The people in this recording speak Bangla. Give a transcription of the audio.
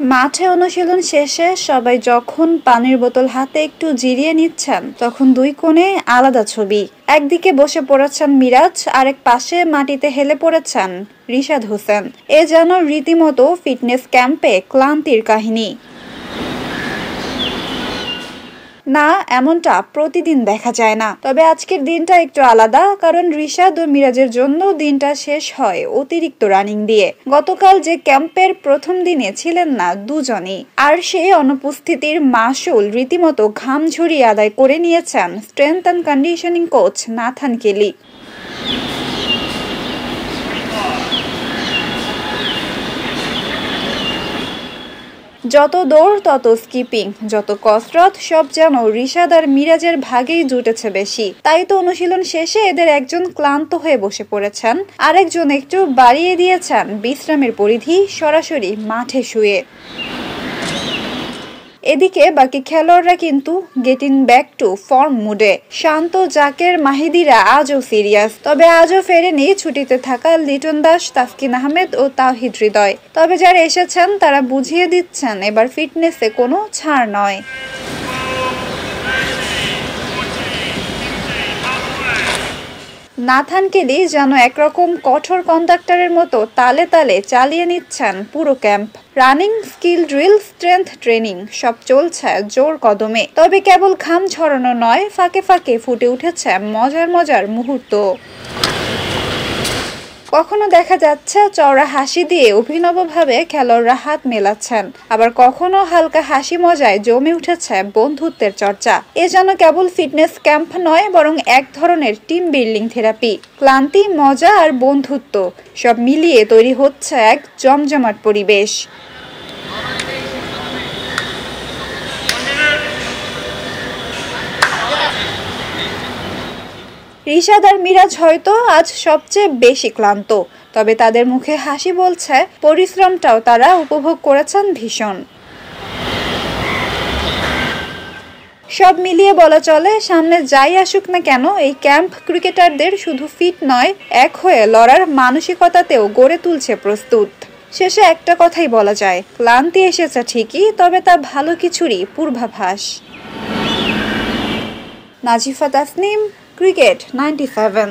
মাঠে অনুশীলন শেষে সবাই যখন পানির বোতল হাতে একটু জিরিয়ে নিচ্ছেন, তখন দুই কোণে আলাদা ছবি। একদিকে বসে পড়েছেন মিরাজ, আরেক পাশে মাটিতে হেলে পড়েছেন রিশাদ হোসেন। এ যেন রীতিমতো ফিটনেস ক্যাম্পে ক্লান্তির কাহিনী। না, এমনটা প্রতিদিন দেখা যায় না। তবে আজকের দিনটা একটু আলাদা, কারণ রিশাদ ও মিরাজের জন্য দিনটা শেষ হয় অতিরিক্ত রানিং দিয়ে। গতকাল যে ক্যাম্পের প্রথম দিনে ছিলেন না দুজনই, আর সেই অনুপস্থিতির মাসুল রীতিমতো ঘাম ঝরিয়ে আদায় করে নিয়েছেন strength and conditioning coach Nathan কেলি। যত দৌড় তত স্কিপিং, যত কসরত, সব যেন রিশাদ আর মিরাজের ভাগেই জুটেছে বেশি। তাই তো অনুশীলন শেষে এদের একজন ক্লান্ত হয়ে বসে পড়েছেন, আরেকজন একটু বাড়িয়ে দিয়েছেন বিশ্রামের পরিধি, সরাসরি মাঠে শুয়ে। এদিকে বাকি খেলোয়াড়রা কিন্তু গেটিং ব্যাক টু ফর্ম মুডে। শান্ত, জাকের, মাহিদিরা আজও সিরিয়াস। তবে আজও ফেরেনি ছুটিতে থাকা লিটন দাস, তাসকিন আহমেদ ও তাওহিদ হৃদয়। তবে যারা এসেছেন তারা বুঝিয়ে দিচ্ছেন এবার ফিটনেসে কোনো ছাড় নয়। নাথান কেলি যেন একরকম কঠোর কন্ডাক্টরের মতো তালে তালে চালিয়ে নিচ্ছেন পুরো camp. Running, skill drill, strength training সব চলছে জোর কদমে। তবে কেবল ঘাম ঝরানো নয়, ফাঁকে ফাঁকে ফুটে উঠেছে মজার মজার মুহূর্ত। কখনো দেখা যাচ্ছে চওড়া হাসি দিয়ে অভিনবভাবে খেলোয়াড়রা হাত মেলাচ্ছেন, আবার কখনো হালকা হাসি মজায় জমে উঠেছে বন্ধুত্বের চর্চা। এ যেন কেবল ফিটনেস ক্যাম্প নয়, বরং এক ধরনের টিম বিল্ডিং থেরাপি। ক্লান্তি, মজা আর বন্ধুত্ব সব মিলিয়ে তৈরি হচ্ছে এক জমজমাট পরিবেশ। রিশাদ আর মিরাজ হয়তো আজ সবচেয়ে বেশি ক্লান্ত, তবে তাদের মুখে হাসি বলছে পরিশ্রমটাও তারা উপভোগ করেছেন ভীষণ। সব মিলিয়ে বলা চলে, সামনে যাই আসুক না কেন, এই ক্যাম্প ক্রিকেটারদের শুধু ফিট নয়, এক হয়ে লড়ার মানসিকতাতেও গড়ে তুলছে প্রস্তুত। শেষে একটা কথাই বলা যায়, ক্লান্তি এসেছে ঠিকই, তবে তা ভালো কিছুরই পূর্বাভাস। নাজিফা তাসনিম, ক্রিকেট 97।